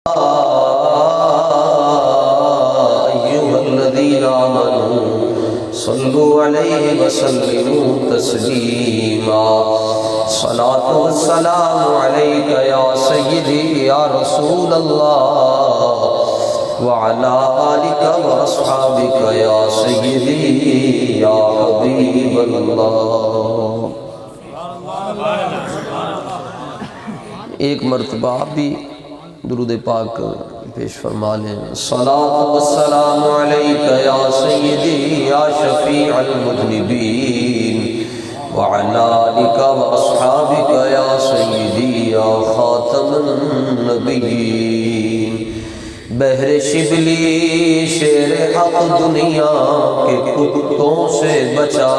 أيها الذين آمنوا صلوا عليه وسلموا تسليما صلاة والسلام عليك يا سيدي يا رسول الله وعلى آلك وأصحابك يا سيدي يا حبيب الله۔ ایک مرتبہ آپ بھی درود پاک پیش فرما لیں۔ صلاۃ والسلام علیک یا سیدی یا شفیع المذنبین وعلی آلک واصحابک یا سیدی یا خاتم النبیین۔ بحر شبلی شیر حق دنیا کے کتوں سے بچا،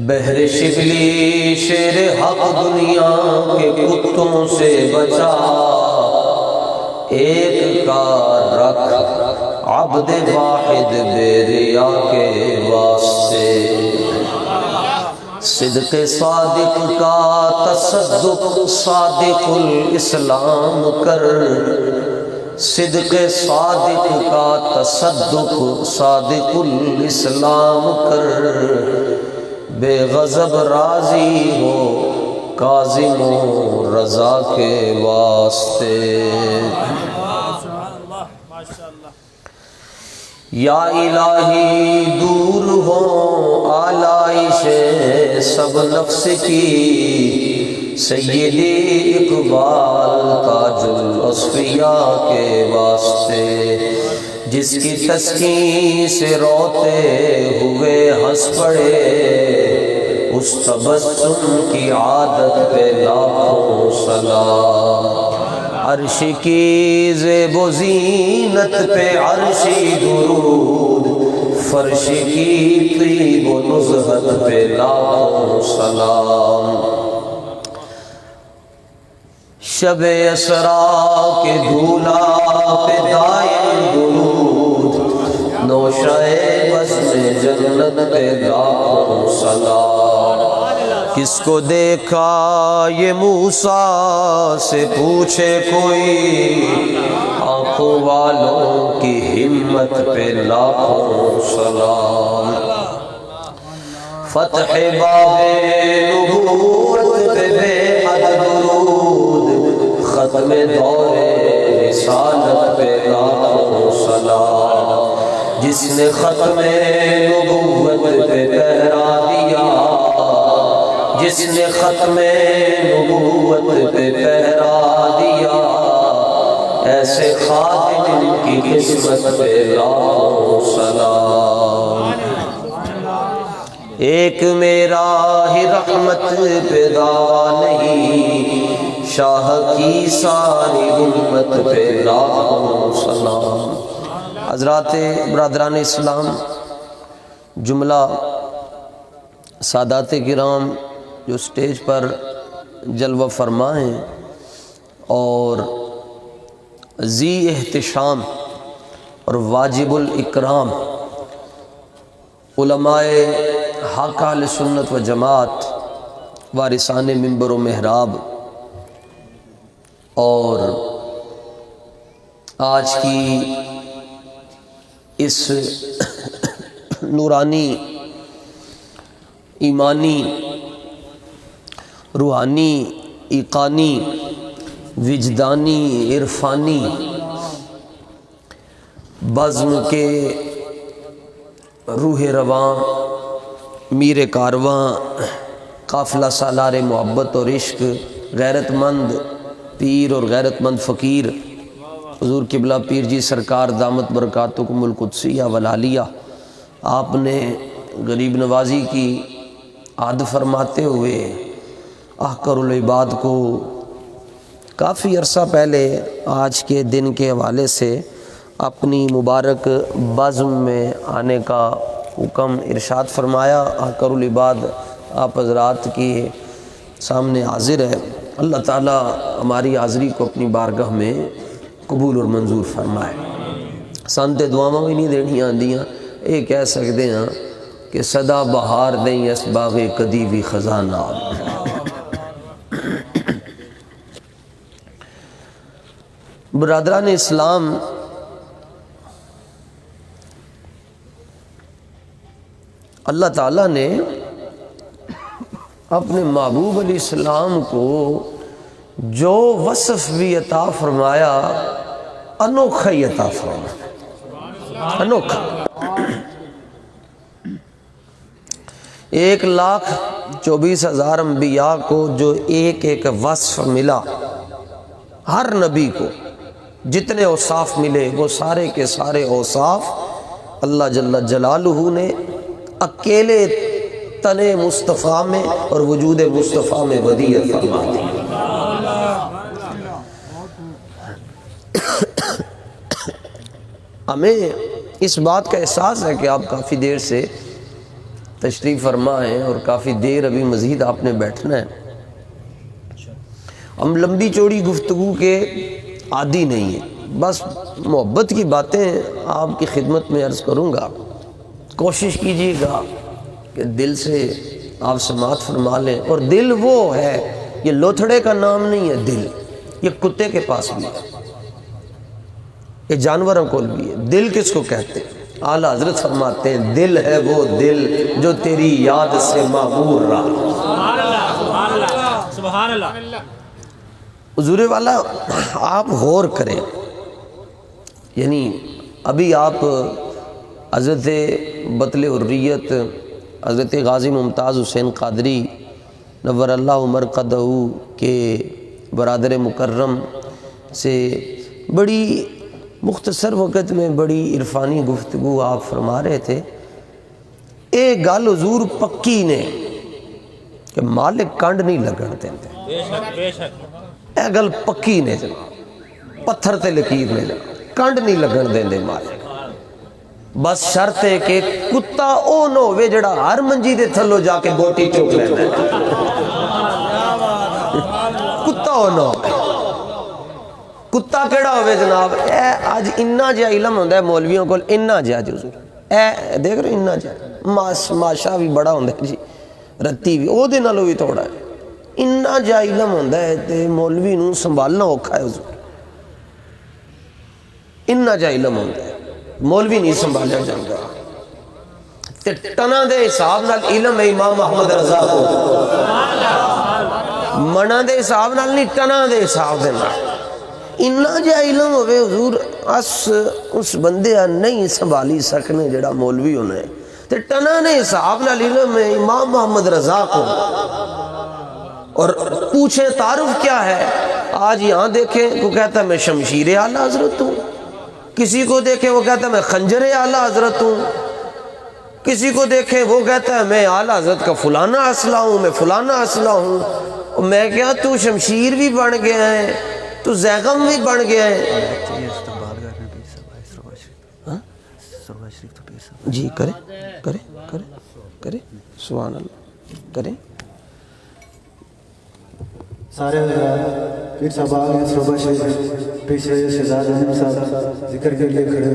بحر شبلی شیر حق دنیا کے کتوں سے بچا، ایک کا رکھ عبد واحد بے ریا کے واسطے، صدق صادق کا تصدق صادق الاسلام کر، صدق صادق کا تصدق صادق الاسلام کر، بے غضب راضی ہو کاظم و رضا کے واسطے۔ یا الہی دور ہو آلائشیں سب نفس کی، سیدی اقبال تاج الاصفیاء کے واسطے، جس کی تسکین سے روتے ہوئے ہنس پڑے، اس تبسم کی عادت پہ لاکھوں سلام، عرش کی زیب و زینت پہ عرشی درود، فرش کی طیب و نزہت پہ لاکھوں سلام، شب اسراء کے دھولا پہ دائم درود، نوشہ بزم جنت پہ لاکھوں سلام۔ کس کو دیکھا یہ موسیٰ سے پوچھے کوئی، آنکھوں والوں کی ہمت پہ لاکھوں سلام، فتح باب نبوت پہ بے حد درود، ختم دور رسالت پہ لاکھوں سلام، جس نے ختم نبوت پہ پہرا دیا، جس نے ختم نبوت پہ پہرا دیا، ایسے خادم کی قسمت پہ لاکھوں سلام۔ ایک میرا ہی رحمت پہ دعویٰ نہیں، شاہ کی ساری امت پہ لاکھوں سلام۔ حضرات برادران اسلام، جملہ سادات کرام جو سٹیج پر جلوہ فرما ہیں اور ذی احتشام اور واجب الاکرام علماء حق اہل سنت و جماعت، وارثان منبر و محراب، اور آج کی اس نورانی، ایمانی، روحانی، ایقانی، وجدانی، عرفانی بزم کے روح رواں، میر کارواں، قافلہ سالار محبت اور عشق، غیرت مند پیر اور غیرت مند فقیر حضور قبلہ پیر جی سرکار دامت برکاتکم القدسیہ والعالیہ، آپ نے غریب نوازی کی عہد فرماتے ہوئے احقر العباد کو کافی عرصہ پہلے آج کے دن کے حوالے سے اپنی مبارک بزم میں آنے کا حکم ارشاد فرمایا۔ احقر العباد آپ حضرات کی سامنے حاضر ہے، اللہ تعالیٰ ہماری حاضری کو اپنی بارگاہ میں قبول اور منظور فرمائے۔ سانتے دعاواں بھی نہیں دینی آندیاں، یہ کہہ سکتے ہیں کہ صدا بہار دیں اس باغ کدی بھی خزانہ. برادران اسلام، اللہ تعالیٰ نے اپنے محبوب علیہ السلام کو جو وصف بھی عطا فرمایا انوکھا ہی عطا فرمایا، انوکھا. 1,24,000 انبیاء کو جو ایک ایک وصف ملا، ہر نبی کو جتنے اوصاف ملے وہ سارے کے سارے اوصاف اللہ جل جلالہ نے اکیلے تن مصطفیٰ میں اور وجود مصطفیٰ میں ودیعت فرما دی. ہمیں اس بات کا احساس ہے کہ آپ کافی دیر سے تشریف فرما ہیں اور کافی دیر ابھی مزید آپ نے بیٹھنا ہے. ہم لمبی چوڑی گفتگو کے عادی نہیں ہیں، بس محبت کی باتیں آپ کی خدمت میں عرض کروں گا. کوشش کیجیے گا کہ دل سے آپ سماعت فرما لیں. اور دل وہ ہے، یہ لوتھڑے کا نام نہیں ہے دل، یہ کتے کے پاس بھی ہے، یہ جانوروں کو بھی ہے. دل کس کو کہتے ہیں؟ اعلیٰ حضرت فرماتے ہیں دل ہے وہ دل جو تیری یاد سے معمور رہا. سبحان اللہ. حضور والا آپ غور کریں، یعنی ابھی آپ حضرت بطل حریت حضرت غازی ممتاز حسین قادری نور اللہ مرقدہ کے برادر مکرم سے بڑی مختصر وقت میں بڑی عرفانی گفتگو آپ فرما رہے تھے. ایک گل حضور پکی نے کہ مالک کنڈ نہیں لگن دیندے، بے شک بے شک. اے گل پکی نے جناب، پتھر تے لکیر نے جناب، کنڈ نہیں لگن دیندے مالک. بس شرط ہے کہ کتا او نہ ہوئے جڑا ہر منجی دے تھلو جا کے بوٹی چوک لینا ہے. کتا او نہ ہوئے. کتا کیڑا ہوئے جناب؟ اے آج انہا جا علم ہوندہ ہے مولویوں کو، انہا جا حضور، اے دیکھ رہے انہا جا ماشا بھی بڑا ہوندہ ہے جی، رتی بھی او دے نالو بھی توڑا ہے. انہا جا علم ہوندہ ہے تے مولوی نوں سنبھالنا اوکھا ہے حضور. انہا جا علم ہوندہ ہے مولوی نہیں سنبھالیا جاندہ. تے ٹنا دے حساب نال علم ہے امام محمد رضا کو، منا دے حساب نال نہیں، ٹنا دے حساب دے نال. انہا جا علم ہوئے حضور اس بندے نہیں سنبھالی سکنے جڑا مولوی ہونے. تے ٹنا نے حساب نال علم ہے امام محمد رضا کو. اور پوچھیں تعارف کیا ہے؟ آج یہاں دیکھیں وہ کہتا ہے میں شمشیر اعلیٰ حضرت ہوں، کسی کو دیکھیں وہ کہتا ہے میں خنجر اعلیٰ حضرت ہوں، کسی کو دیکھیں وہ کہتا ہے میں اعلیٰ حضرت کا فلانا اسلحہ ہوں، میں فلانا اسلحہ ہوں. اور میں کیا تو شمشیر بھی بن گیا ہے، تو زیغم بھی بن گیا ہے. جی کرے کرے کرے کرے سبحان اللہ کرے. سارے حضرات پیر صاحب آگے صوبہ شریف پیچھے شہزاد احمد صاحب ذکر کے لیے کھڑے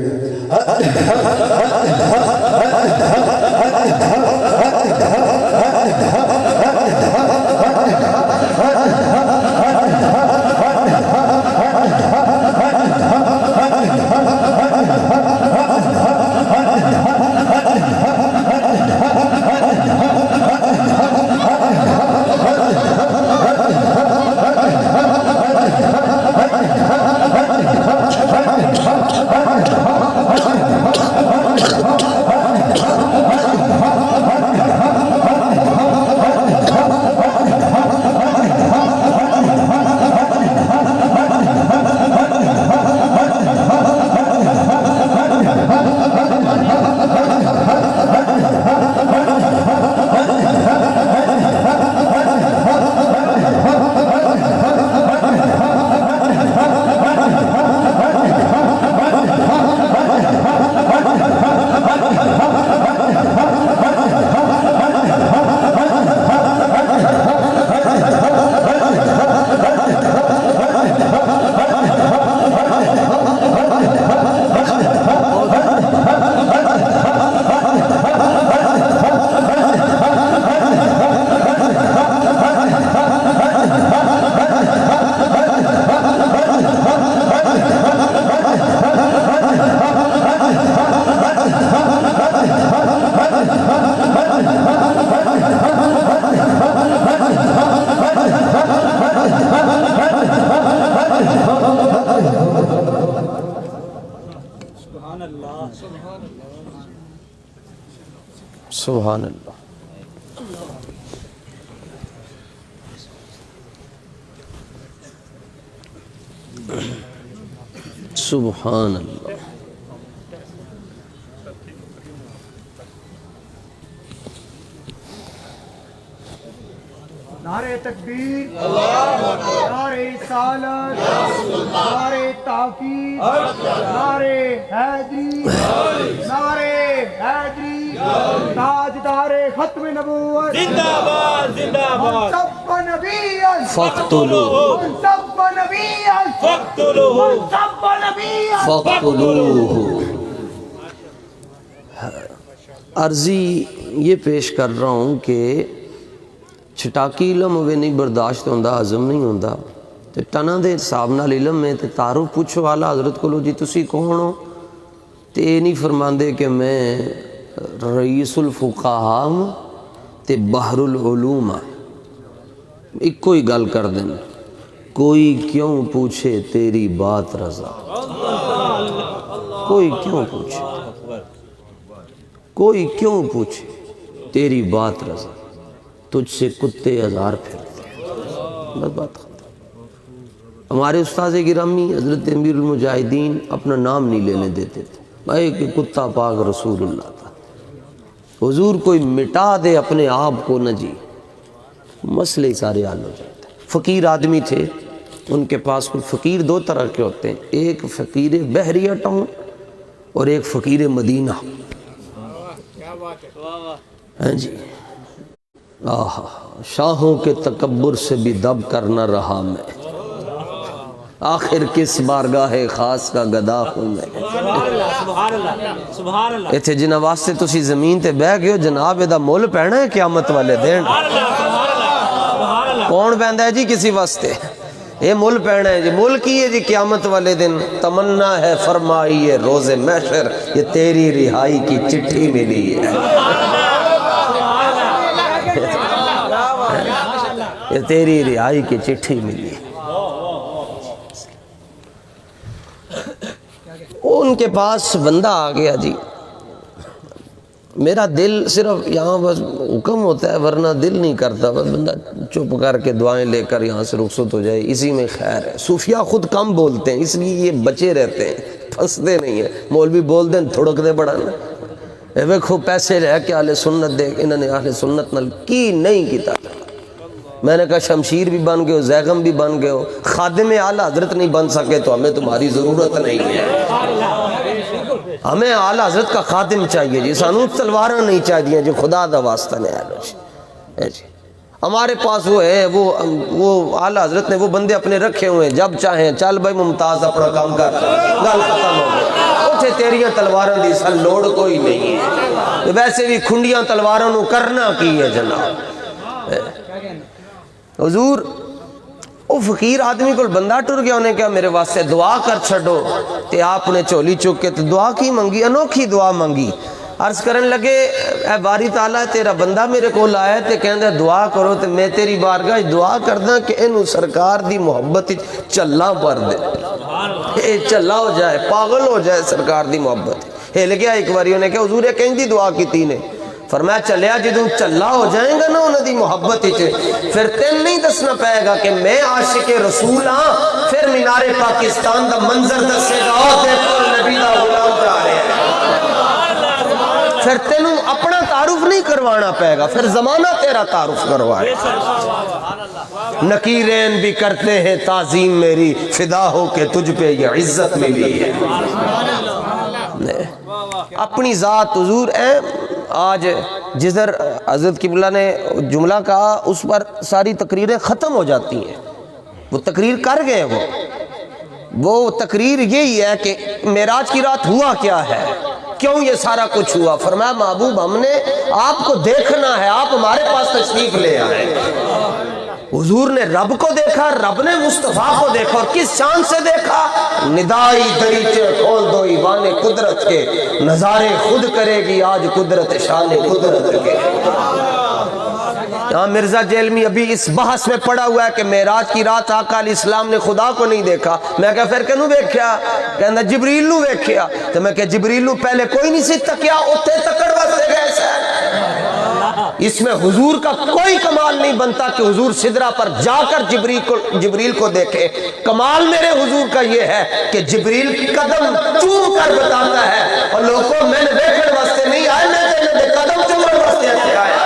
سبحان اللہ. سبحان اللہ. نعرہ تکبیر، نعرہ رسالت، نعرہ تحقیق، نعرہ حیدری، نعرہ حیدری، تاجدار ختم نبوت، زندہ باد زندہ باد. سب نبیاً فاقتلوہ سب نبیاً فاقتلوہ سب نبیاً. فاقتلوہ. عرضی یہ پیش کر رہا ہوں کہ چھٹاکی علم ہوئے نہیں برداشت ہوندہ، ہضم نہیں ہوندہ. تے ٹنا دے حساب نال علم میں تے تعارف پوچھو اعلیٰ حضرت کو، لو جی تسی کون ہو؟ تے یہ نہیں فرماندے کہ میں رئیس الفقہاء تے بحر العلوم. ایک کوئی گل کر دیں، کوئی کیوں پوچھے تیری بات رضا. کوئی کیوں پوچھے، کوئی کیوں پوچھے تیری بات رضا، تجھ سے کتے ہزار پھرتے. بس بات ختم. ہمارے استاد گرامی حضرت امیر المجاہدین اپنا نام نہیں لینے دیتے تھے. بھائی کہ کتا پاک رسول اللہ تھا. حضور کوئی مٹا دے اپنے آپ کو نہ جی، مسئلے ہی سارے حل ہو جاتے ہیں. فقیر آدمی تھے، ان کے پاس کوئی فقیر دو طرح کے ہوتے ہیں، ایک فقیر بحریہ ٹاؤن اور ایک فقیر مدینہ. ہاں جی. آہا، شاہوں کے تکبر سے بھی دب کر نہ رہا میں، آخر کس بارگاہ خاص کا گدا ہوں میں. سبحان اللہ سبحان اللہ. ایتھے جنہ واسطے تسی زمین تے بہ گئے ہو، جناب ادا مول پہنا ہے قیامت والے دین. کون پہندا ہے جی کسی واسطے؟ یہ مول پہنا ہے جی. مول کی ہے جی قیامت والے دن. تمنا ہے فرمائی ہے روز محشر، یہ تیری رہائی کی چٹھی ملی ہے. یہ تیری رہائی کی چٹھی ملی. ان کے پاس بندہ آ گیا جی. میرا دل صرف یہاں بس حکم ہوتا ہے، ورنہ دل نہیں کرتا. بس بندہ چپ کر کے دعائیں لے کر یہاں سے رخصت ہو جائے، اسی میں خیر ہے. صوفیاء خود کم بولتے ہیں، اس لیے یہ بچے رہتے ہیں، پھنستے نہیں ہیں. مولوی بول دیں تھڑک دے بڑا نا. ویکھو پیسے لے کے اہل سنت دے، انہوں نے اہل سنت نال کی نہیں کیتا. میں نے کہا شمشیر بھی بن گئے ہو، زیغم بھی بن گئے ہو، خادم اعلیٰ حضرت نہیں بن سکے تو ہمیں تمہاری ضرورت نہیں ہے. ہمیں اعلیٰ حضرت کا خادم چاہیے جی، سانو تلواراں نہیں چاہیے جی. خدا دا واسطہ نہیں جی. ہمارے پاس وہ ہے، وہ اعلیٰ حضرت نے وہ بندے اپنے رکھے ہوئے ہیں، جب چاہیں چل بھائی ممتاز اپنا کام کر، گل ختم ہو گئی. اٹھے تیریاں تلواراں دی سن لوڑ کوئی نہیں ہے. ویسے بھی کھنڈیاں تلواراں نو کرنا کی ہے جناب. حضور وہ فقیر آدمی کو بندہ ٹر گیا، انہیں کہا میرے واسطے دعا کر چھڑو. تے آپ نے چولی چک کے تو دعا کی منگی، انوکھی دعا منگی. عرض کرن لگے اے باری تعالیٰ تیرا بندہ میرے کو لائے تے کہندے دعا کرو، تے میں تیری بارگاہ دعا کردہ کہ انہوں سرکار دی محبت چلا پر دے، اے چلا ہو جائے، پاگل ہو جائے سرکار دی محبت. ہل گیا ایک باری، انہیں کہا حضور کہیں دی دعا کی تھی نے. فرمایا چلیا جدوں چلا ہو جائیں گا نا انہوں دی محبت ہی، پھر تین نہیں دسنا پائے گا کہ میں عاشق رسول ہاں. پھر مینار پاکستان دا منظر دسے گا، دیکھو نبی دا غلام جا رہے ہیں. پھر تینوں اپنا تعارف نہیں کروانا پائے گا، پھر زمانہ تیرا تعارف کروائے. نکیرین بھی کرتے ہیں تعظیم میری، فدا ہو کے تجھ پہ یہ عزت ملی ہے. اپنی ذات حضور آج جدھر حضرت قبلہ نے جملہ کہا اس پر ساری تقریریں ختم ہو جاتی ہیں. وہ تقریر کر گئے، وہ تقریر یہی ہے کہ معراج کی رات ہوا کیا ہے، کیوں یہ سارا کچھ ہوا. فرمایا محبوب ہم نے آپ کو دیکھنا ہے، آپ ہمارے پاس تشریف لے آئے. حضور نے رب کو دیکھا، رب نے مصطفیٰ کو دیکھا، اور کس شان سے دیکھا؟ ندائی دریچے کھول دو ایوان قدرت کے، نظارے خود کرے گی آج قدرت شان قدرت کے. یہاں مرزا جیلمی ابھی اس بحث میں پڑا ہوا ہے کہ معراج کی رات آقا علیہ السلام نے خدا کو نہیں دیکھا. میں کہا پھر کنوں ویکھیا؟ کہنا جبریل نو ویکھیا. تو میں کہا جبریل نو پہلے کوئی نہیں سی تکیا، اتھے تکڑ واسطے گئے سے. اس میں حضور کا کوئی کمال نہیں بنتا کہ حضور سدرہ پر جا کر جبریل کو دیکھے. کمال میرے حضور کا یہ ہے کہ جبریل قدم چوم کر بتاتا ہے اور لوگوں کو میں نے دیکھنے واسطے نہیں آئے, میں نے قدم چومنے واسطے آیا.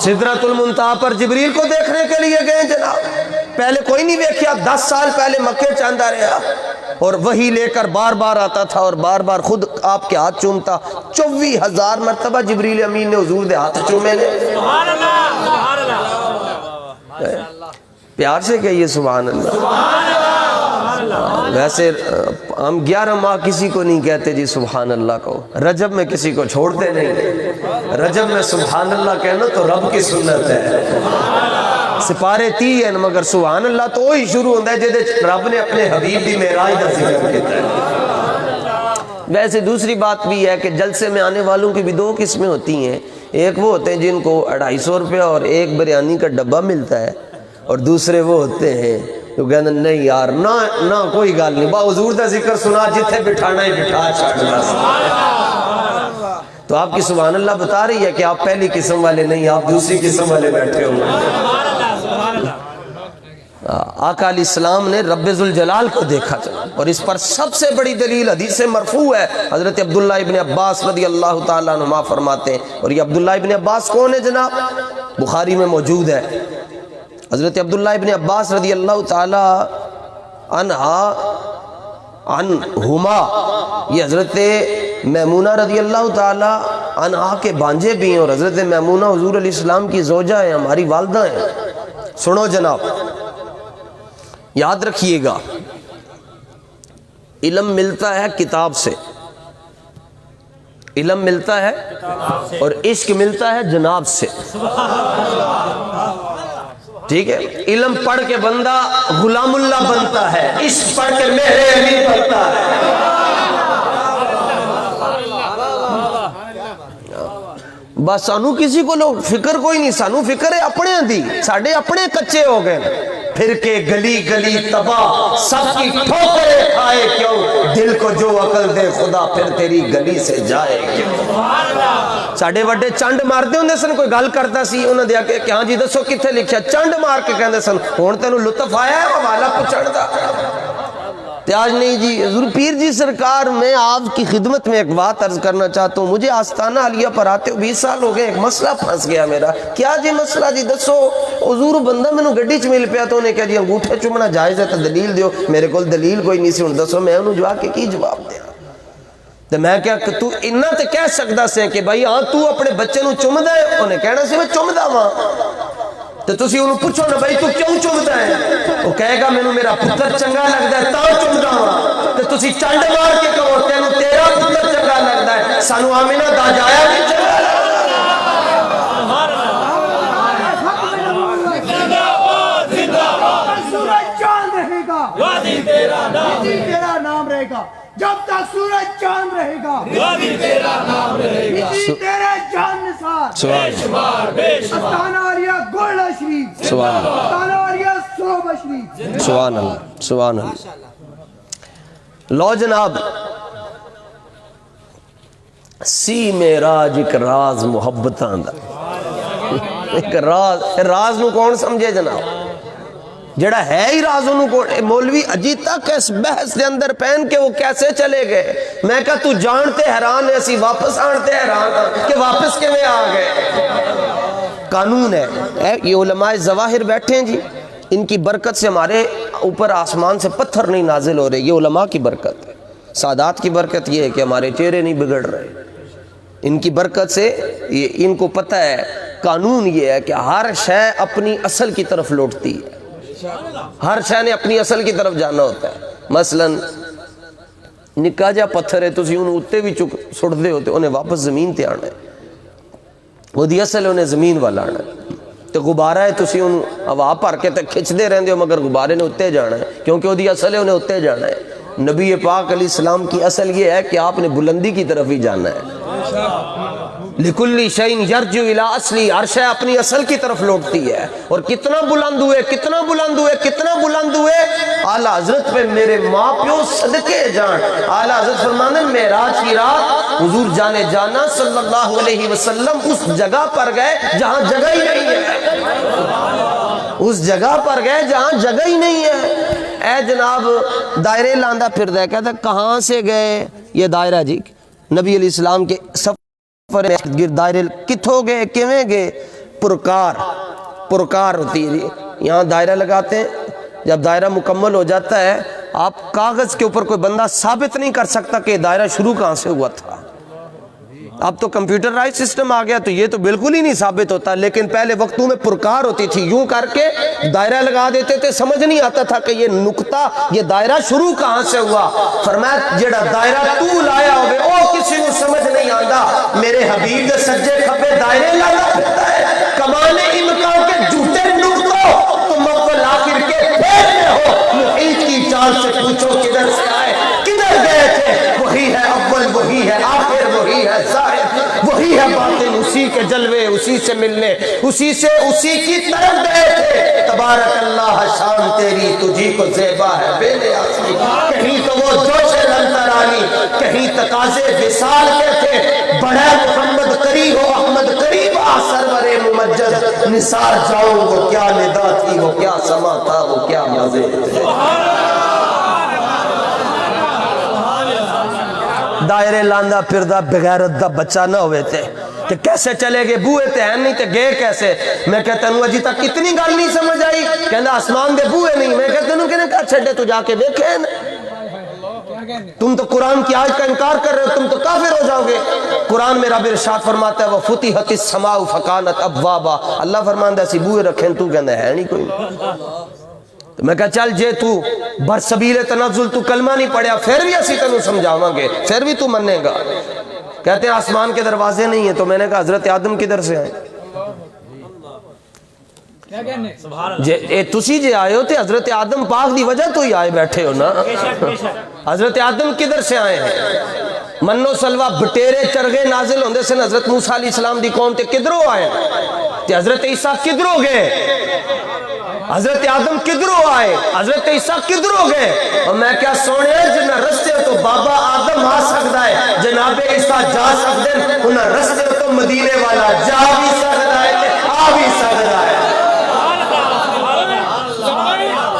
سدرۃ المنتہا پر جبریل کو دیکھنے کے لیے گئے جناب. پہلے کوئی نہیں دیکھا, 10 سال پہلے مکے چاندہ رہا اور وہی لے کر بار بار آتا تھا اور بار بار خود آپ کے ہاتھ چومتا. 24,000 مرتبہ جبریل امین نے حضور دے ہاتھ چومے نے. پیار سے کہیے سبحان اللہ. ویسے ہم 11 ماہ کسی کو نہیں کہتے جی سبحان اللہ کو, رجب میں کسی کو چھوڑتے نہیں. رجب میں سبحان اللہ کہنا تو رب کی سنت ہے. سپارے 30 ہیں مگر سبحان اللہ تو وہی شروع ہوتا ہے جدے رب نے اپنے حبیب دی معراج دا ذکر کیتا ہے. ویسے دوسری بات بھی ہے کہ جلسے میں آنے والوں کی بھی 2 قسمیں ہوتی ہیں. ایک وہ ہوتے ہیں جن کو 250 روپیہ اور ایک بریانی کا ڈبہ ملتا ہے, اور دوسرے وہ ہوتے ہیں تو کہتے ہیں نہیں یار نہ کوئی گل نہیں, با حضور دا ذکر سنا جتھے بٹھانا ہے بٹھا چھاڑنا. تو آپ کی سبحان اللہ بتا رہی ہے کہ آپ پہلی قسم والے نہیں, آپ دوسری قسم والے بیٹھے ہوئے. آقا علیہ السلام نے رب ذوالجلال کو دیکھا اور اس پر سب سے بڑی دلیل حدیث مرفوع ہے. حضرت عبداللہ ابن عباس رضی اللہ تعالیٰ عنہما فرماتے ہیں, اور یہ عبداللہ ابن عباس کون ہے جناب؟ بخاری میں موجود ہے. حضرت عبداللہ ابن عباس رضی اللہ تعالیٰ عنہما یہ حضرت میمونہ رضی اللہ تعالیٰ عنہا کے بانجے بھی ہیں, اور حضرت میمونہ حضور علیہ السلام کی زوجہ ہیں, ہماری والدہ ہیں. سنو جناب, یاد رکھیے گا, علم ملتا ہے کتاب سے, علم ملتا ہے اور عشق ملتا ہے جناب سے. ٹھیک ہے, علم پڑھ کے بندہ غلام اللہ بنتا ہے, عشق پڑھ کے مہر علی بنتا ہے. بس سانو کسی کو لوگ فکر کوئی نہیں, سانو فکر ہے اپنے دی, ساڑھے اپنے کچے ہو گئے. پھر کے گلی گلی تباہ سب کی ٹھوکریں کھائے کیوں, دل کو جو عقل دے خدا پھر تیری گلی سے جائے کیوں. ساڑھے وڈے چنڈ مار دے ہوندے سن, کوئی گل کرتا سی انہوں نے آکے کہ ہاں جی دسو کتھے لکھیا, چنڈ مار کے کہندے سن ہون تینوں لطف آیا ہے حوالہ پچھڑ دا. آج نہیں جی. حضور پیر جی سرکار, میں آپ کی خدمت میں ایک بات عرض کرنا چاہتا ہوں. مجھے آستانہ علیہ پر آتے 20 سال ہو گئے, ایک مسئلہ پھنس گیا میرا. کیا جی مسئلہ جی دسو؟ حضور بندہ میں نو گڈی چ مل پیا تو انہیں کہا جی انگوٹھے چومنا جائز ہے تو دلیل دیو. میرے کول دلیل کوئی نہیں سی, ہن دسو میں انہوں جوا کے کی جواب دیا؟ تو میں کیا تو انہاں تے کہہ سکدا سے کہ بھائی ہاں تو اپنے بچے نو چومدا ہے, انہیں کہنا سی میں چومدا ہاں. تو تسی انہوں پوچھو نا بھائی تو کیوں چومدا ہے؟ وہ کہے گا مینوں میرا پتر چنگا لگدا ہے تا چومدا ہاں. تو تسی چنڈ مار کے کہو تینوں تیرا پتر چنگا لگدا ہے, سانو آمینہ دا جایا بھی چنگا لگدا ہے. سورج چاند رہے گا تیرا نام رہے گا, جب تک سورج چاند رہے گا تیرا نام رہے گا. تیرے جان نثار استانہ عالیہ گولڈ شریف, استانہ عالیہ صوبہ شریف. سبحان اللہ سبحان اللہ. لو جناب, سی معراج ایک راز محبتاں دا, ایک راز نو کون سمجھے جناب؟ جڑا ہے ہی راز انہوں کو. مولوی اجی تک اس بحث دے اندر پہن کے وہ کیسے چلے گئے. میں کہا تو جانتے حیران ہے, اسی واپس آنتے حیران کہ واپس کے میں آ گئے. قانون ہے یہ علماء ظواہر بیٹھے ہیں جی, ان کی برکت سے ہمارے اوپر آسمان سے پتھر نہیں نازل ہو رہے. یہ علماء کی برکت ہے. سادات کی برکت یہ ہے کہ ہمارے چہرے نہیں بگڑ رہے. ان کی برکت سے ان کو پتہ ہے, قانون یہ ہے کہ ہر شے اپنی اصل کی طرف لوٹتی ہے. ہر شے نے اپنی اصل کی طرف جانا ہوتا ہے. مثلا نکا جا پتھر ہے, تسی انہوں اتے بھی سٹ دے ہوتے, انہیں واپس زمین تے آنا ہے. وہ دی اصل انہیں زمین والا آنا ہے. تو غبارہ ہے, تسی انہوں ہوا بھر کے تے کھچ دے رہندے ہو, مگر غبارے نے اتے جانا ہے کیونکہ وہ دی اصل ہے, انہیں اتے جانا ہے. نبی پاک علیہ السلام کی اصل یہ ہے کہ آپ نے بلندی کی طرف ہی جانا ہے. لکلی شین یرجو الی اصلی، ہر شے اپنی اصل کی طرف لوٹتی ہے. اور کتنا بلند ہوئے، کتنا بلند ہوئے، کتنا بلند ہوئے. اعلیٰ حضرت پہ میرے ماں پیو صدقے جان. اعلیٰ حضرت فرمانے معراج کی رات حضور جانے جانا صلی اللہ علیہ وسلم اس جگہ پر گئے جہاں جگہ ہی نہیں ہے، اس جگہ پر گئے جہاں جگہ ہی نہیں ہے. اے جناب دائرے لاندہ پھر دے کہتا کہاں سے گئے؟ یہ دائرہ جی نبی علیہ السلام کے سفر گرد دائرے کتھوں گئے، کیویں گئے؟ پرکار ہوتی ہے جی. یہاں دائرہ لگاتے ہیں، جب دائرہ مکمل ہو جاتا ہے آپ کاغذ کے اوپر کوئی بندہ ثابت نہیں کر سکتا کہ دائرہ شروع کہاں سے ہوا تھا. اب تو کمپیوٹرائز سسٹم آ گیا تو یہ تو بالکل ہی نہیں ثابت ہوتا، لیکن پہلے وقتوں میں پرکار ہوتی تھی. یوں کر کے دائرہ لگا دیتے تھے، سمجھ نہیں آتا تھا کہ یہ نقطہ، یہ دائرہ شروع کہاں سے ہوا. فرمایا جڑا دائرہ تو لایا ہوئے او کسی کو سمجھ نہیں آتا. میرے حبیب دے سجے کھبے دائرے لانا پھرتا ہے. کمال امکان کے جھوٹے نقطوں تم اول آخر کے پھیرتے ہو. محیط کی چال سے پوچھو کدھر سے آئے، کدھر گئے تھے. وہی ہے اول، وہی ہے آخر، وہی ہے ظاہر، وہی ہے باطن. اسی کے جلوے، اسی سے ملنے، اسی سے اسی کی طرف گئے تھے. تبارک اللہ شان تیری تجھی کو زیبا ہے بے نیازی. کہیں تو وہ جوش لنترانی، کہیں تقاضے وصال کے تھے. بڑا محمد قریب ہو احمد قریب آ سرور ممجد. نثار جاؤں وہ کیا ندا تھی، وہ کیا سما تھا، وہ کیا مزے تھے. دائرے لاندہ پھردہ بغیرت دا بچہ نہ ہوئے تھے کہ کیسے چلے گئے؟ بوئے تے ہیں نہیں تے گئے کیسے؟ میں کہتا ہوں اجی تک کتنی گل نہیں سمجھ آئی. کہنا آسمان دے بوئے نہیں. میں کہتا ہوں کہ کہا چھڑے تو جا کے دیکھیں. تم تو قرآن کی آیت کا انکار کر رہے ہو، تم تو کافر ہو جاؤ گے. قرآن میں رب ارشاد فرماتا ہے وَفُتِحَتِ السَّمَاءُ فَكَانَتْ أَبْوَابًا. اللہ فرماندا سی بوئے رکھیں، تو کہنا ہے نہیں کوئی. میں کہا چل جے تو برسبیل تنزل تو کلمہ نہیں پڑھیا پھر بھی اسی تنوں سمجھاواں گے، پھر بھی تو مننے گا. کہتے ہیں آسمان کے دروازے نہیں ہیں. تو میں نے کہا حضرت آدم کدھر سے آئے؟ تسی جے آئے ہو تے حضرت آدم پاک دی وجہ تو ہی آئے بیٹھے ہو نا. حضرت آدم کدھر سے آئے ہیں؟ منو سلوہ بٹیرے چرگے نازل ہوندے سے حضرت موسیٰ علیہ السلام دی قوم تے کدھروں آئے؟ تے حضرت عیسیٰ کدھروں گئے؟ حضرت آدم کدھروں آئے؟ حضرت عیسیٰ کدھروں گئے؟ اور میں کیا سونے جنہ رستے تو بابا آدم آ سکتا ہے، جناب عیسیٰ جا سکتے ہیں. انہ رستے تو مدینے والا جا بھی سکتا ہے آ بھی سکتا ہے.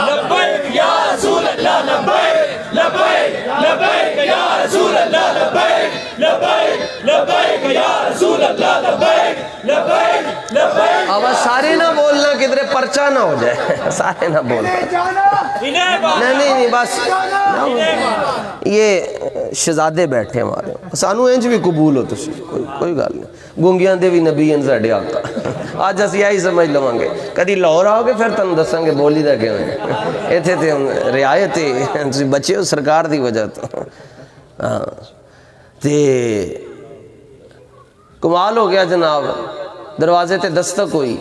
لبیک یا رسول اللہ، لبیک لبیک لبیک یا رسول اللہ، لبیک لبیک لبیک یا رسول اللہ، لبیک لبیک لبیک. آواز سارے نہ بولنا کدھرے پرچہ نہ ہو جائے، سارے نہ بولنا. نہیں بس یہ شہزادے بیٹھے ہمارے، سانو انج بھی قبول ہو تسی، کوئی گل نہیں. گونگیاں دے بھی نبی ہیں ساڈے آقا. آج اسی یہی سمجھ لواں گے. کدی لاہور آؤ گے پھر تنوں دساں گے بولی دا کیوں ہے. ایتھے تے رعایت تسی بچے ہو سرکار دی وجہ تو. ہاں تے کمال ہو گیا جناب. دروازے تے دستک ہوئی،